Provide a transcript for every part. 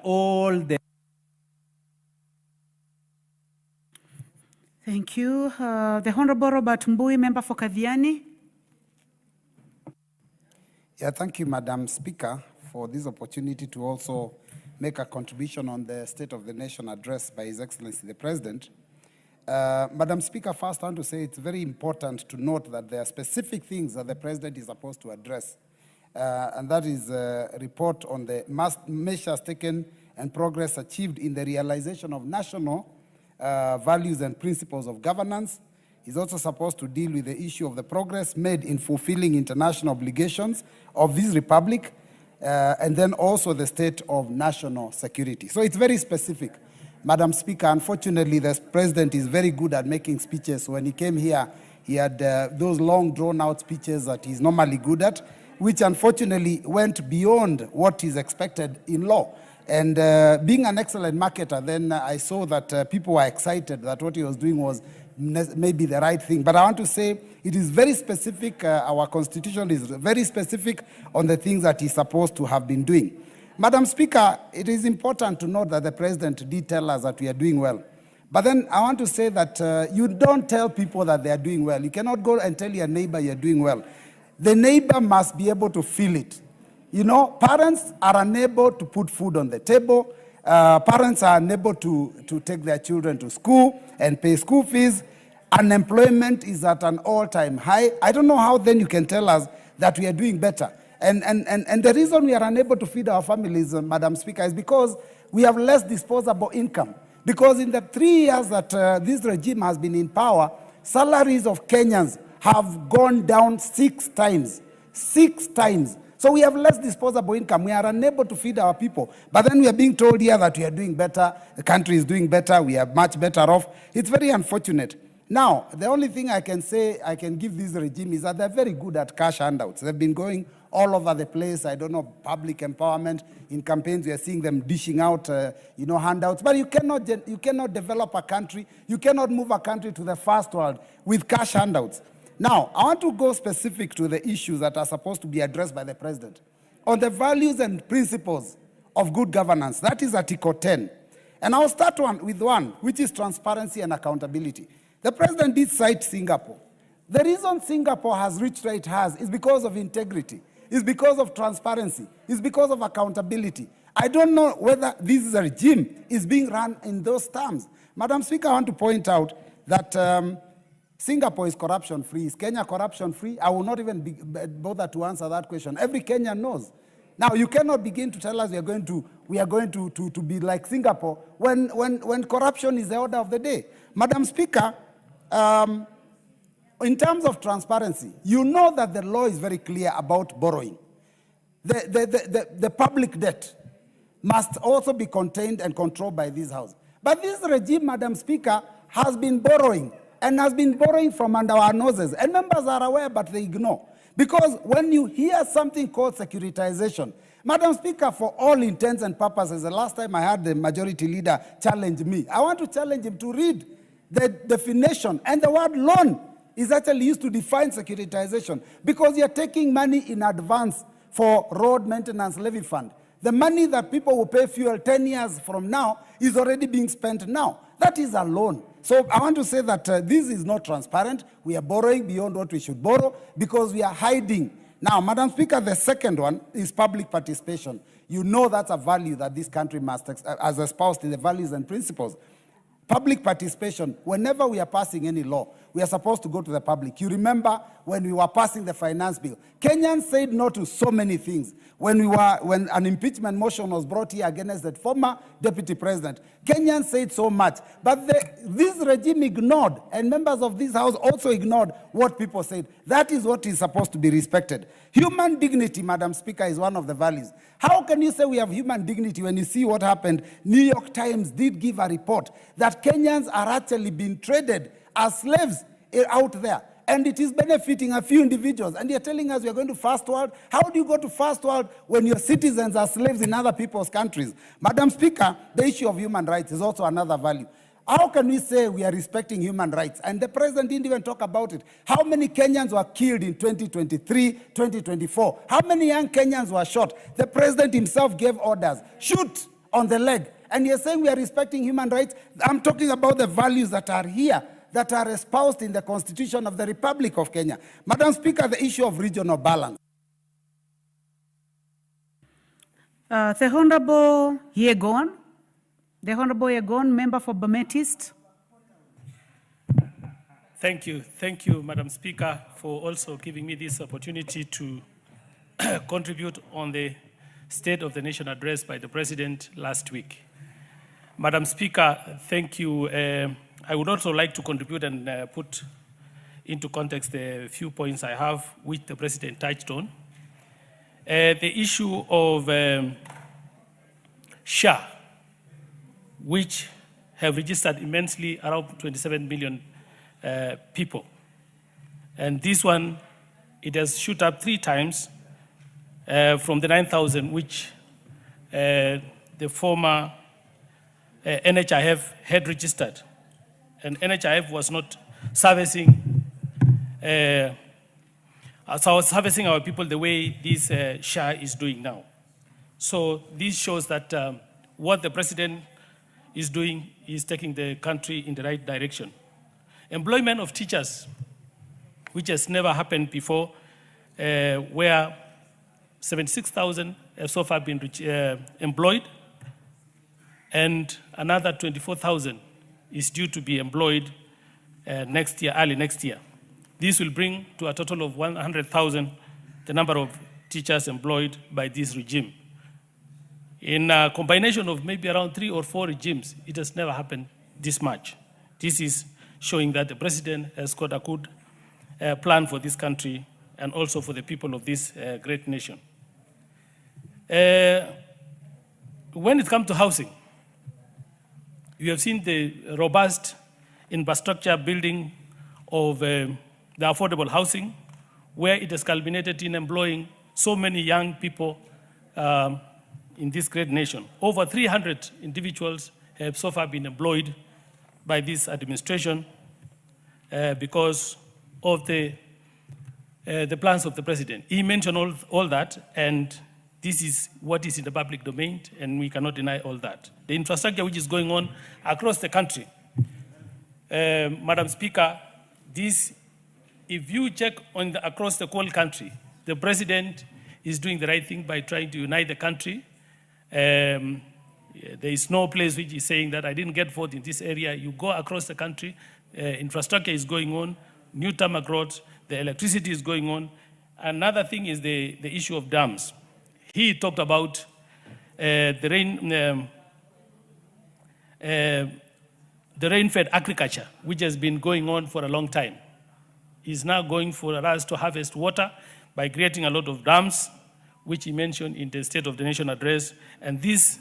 all the... Thank you. The Honorable Robert Mbuyu, member for Kadhiani. Yeah, thank you, Madam Speaker, for this opportunity to also make a contribution on the State of the Nation address by His Excellency the President. Madam Speaker, first I want to say it's very important to note that there are specific things that the President is supposed to address, and that is a report on the measures taken and progress achieved in the realization of national values and principles of governance. He's also supposed to deal with the issue of the progress made in fulfilling international obligations of this republic, and then also the state of national security. So it's very specific. Madam Speaker, unfortunately, the President is very good at making speeches. When he came here, he had those long, drawn-out speeches that he's normally good at, which unfortunately went beyond what is expected in law. And being an excellent marketer, then I saw that people were excited that what he was doing was maybe the right thing. But I want to say it is very specific. Our constitution is very specific on the things that he's supposed to have been doing. Madam Speaker, it is important to note that the President did tell us that we are doing well. But then I want to say that you don't tell people that they are doing well. You cannot go and tell your neighbor you're doing well. The neighbor must be able to feel it. You know, parents are unable to put food on the table. Parents are unable to take their children to school and pay school fees. Unemployment is at an all-time high. I don't know how then you can tell us that we are doing better. And the reason we are unable to feed our families, Madam Speaker, is because we have less disposable income. Because in the 3 years that this regime has been in power, salaries of Kenyans have gone down 6 times. 6 times. So we have less disposable income. We are unable to feed our people. But then we are being told here that we are doing better. The country is doing better. We are much better off. It's very unfortunate. Now, the only thing I can say, I can give this regime is that they're very good at cash handouts. They've been going all over the place. I don't know, public empowerment. In campaigns, we are seeing them dishing out, handouts. But you cannot develop a country. You cannot move a country to the first world with cash handouts. Now, I want to go specific to the issues that are supposed to be addressed by the President. On the values and principles of good governance, that is Article 10. And I'll start with one, which is transparency and accountability. The President did cite Singapore. The reason Singapore has reached where it has is because of integrity, is because of transparency, is because of accountability. I don't know whether this regime is being run in those terms. Madam Speaker, I want to point out that Singapore is corruption-free. Is Kenya corruption-free? I will not even bother to answer that question. Every Kenyan knows. Now, you cannot begin to tell us we are going to be like Singapore when corruption is the order of the day. Madam Speaker, in terms of transparency, you know that the law is very clear about borrowing. The public debt must also be contained and controlled by this House. But this regime, Madam Speaker, has been borrowing. And has been borrowing from under our noses. And members are aware, but they ignore. Because when you hear something called securitization, Madam Speaker, for all intents and purposes, the last time I had the majority leader challenge me, I want to challenge him to read the definition. And the word loan is actually used to define securitization. Because you're taking money in advance for road maintenance levy fund. The money that people will pay fuel 10 years from now is already being spent now. That is a loan. So I want to say that this is not transparent. We are borrowing beyond what we should borrow because we are hiding. Now, Madam Speaker, the second one is public participation. You know that's a value that this country must, as espoused in the values and principles. Public participation, whenever we are passing any law, we are supposed to go to the public. You remember when we were passing the finance bill, Kenyans said no to so many things. When an impeachment motion was brought here against the former deputy president, Kenyans said so much. But this regime ignored, and members of this House also ignored what people said. That is what is supposed to be respected. Human dignity, Madam Speaker, is one of the values. How can you say we have human dignity when you see what happened? New York Times did give a report that Kenyans are actually being traded as slaves out there. And it is benefiting a few individuals. And you're telling us we're going to first world? How do you go to first world when your citizens are slaves in other people's countries? Madam Speaker, the issue of human rights is also another value. How can we say we are respecting human rights? And the president didn't even talk about it. How many Kenyans were killed in 2023, 2024? How many young Kenyans were shot? The president himself gave orders. Shoot on the leg. And you're saying we are respecting human rights. I'm talking about the values that are here, that are espoused in the Constitution of the Republic of Kenya. Madam Speaker, the issue of regional balance. The Honorable Yegon. The Honorable Yegon, member for Bomet East. Thank you, Madam Speaker, for also giving me this opportunity to contribute on the State of the Nation address by the President last week. Madam Speaker, thank you. I would also like to contribute and put into context the few points I have, which the President touched on. The issue of SHA, which have registered immensely around 27 million people. And this one, it has shot up 3 times from the 9,000, which the former NHIF had registered. And NHIF was not servicing our people the way this SHA is doing now. So this shows that what the President is doing is taking the country in the right direction. Employment of teachers, which has never happened before, where 76,000 have so far been employed, and another 24,000 is due to be employed next year, early next year. This will bring to a total of 100,000 the number of teachers employed by this regime. In a combination of maybe around 3 or 4 regimes, it has never happened this much. This is showing that the President has got a good plan for this country and also for the people of this great nation. When it comes to housing, you have seen the robust infrastructure building of the affordable housing, where it has culminated in employing so many young people in this great nation. Over 300 individuals have so far been employed by this administration because of the plans of the President. He mentioned all that, and this is what is in the public domain, and we cannot deny all that. The infrastructure which is going on across the country, Madam Speaker, this, if you check on across the whole country, the President is doing the right thing by trying to unite the country. There is no place which is saying that I didn't get vote in this area. You go across the country, infrastructure is going on, new tarmac roads, the electricity is going on. Another thing is the issue of dams. He talked about the rain-fed agriculture, which has been going on for a long time. He's now going for us to harvest water by creating a lot of dams, which he mentioned in the State of the Nation address. And these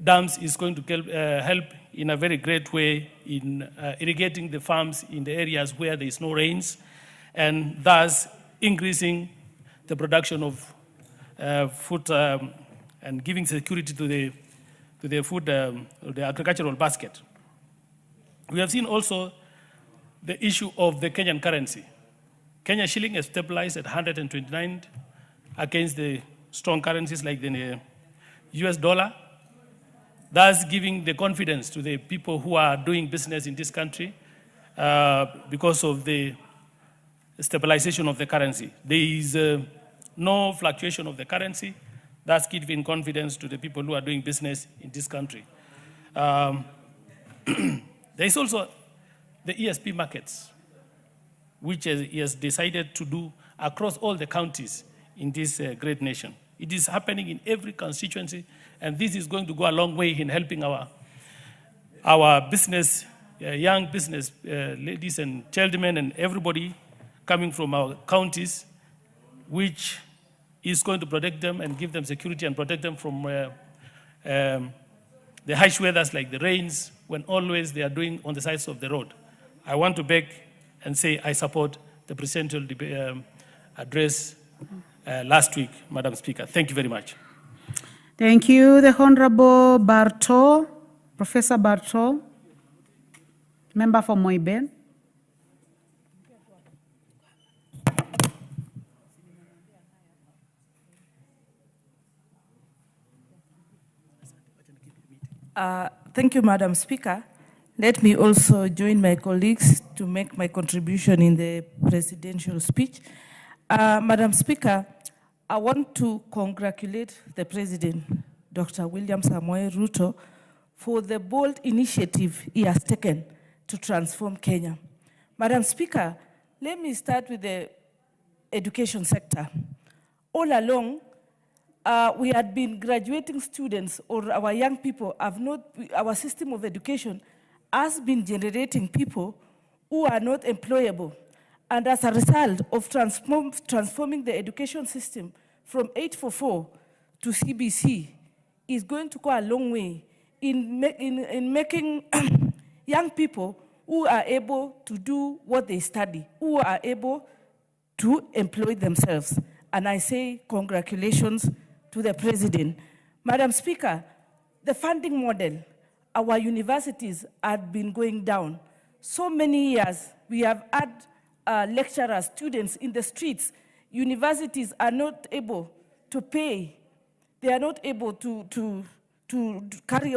dams is going to help in a very great way in irrigating the farms in the areas where there is no rains, and thus increasing the production of food and giving security to the food, the agricultural basket. We have seen also the issue of the Kenyan currency. Kenya shilling has stabilized at 129 against the strong currencies like the US dollar, thus giving the confidence to the people who are doing business in this country because of the stabilization of the currency. There is no fluctuation of the currency, thus giving confidence to the people who are doing business in this country. There is also the ESP markets, which he has decided to do across all the counties in this great nation. It is happening in every constituency, and this is going to go a long way in helping our business, young business ladies and gentlemen and everybody coming from our counties, which is going to protect them and give them security and protect them from the harsh weathers like the rains, when always they are doing on the sides of the road. I want to beg and say I support the presidential address last week, Madam Speaker. Thank you very much. Thank you. The Honorable Barto, Professor Barto, member for Moiben. Thank you, Madam Speaker. Let me also join my colleagues to make my contribution in the presidential speech. Madam Speaker, I want to congratulate the President, Dr. William Samoei Ruto, for the bold initiative he has taken to transform Kenya. Madam Speaker, let me start with the education sector. All along, we had been graduating students, or our young people have not, our system of education has been generating people who are not employable. And as a result of transforming the education system from 844 to CBC is going to go a long way in making young people who are able to do what they study, who are able to employ themselves. And I say congratulations to the President. Madam Speaker, the funding model, our universities have been going down. So many years we have had lecturers, students in the streets. Universities are not able to pay. They are not able to carry on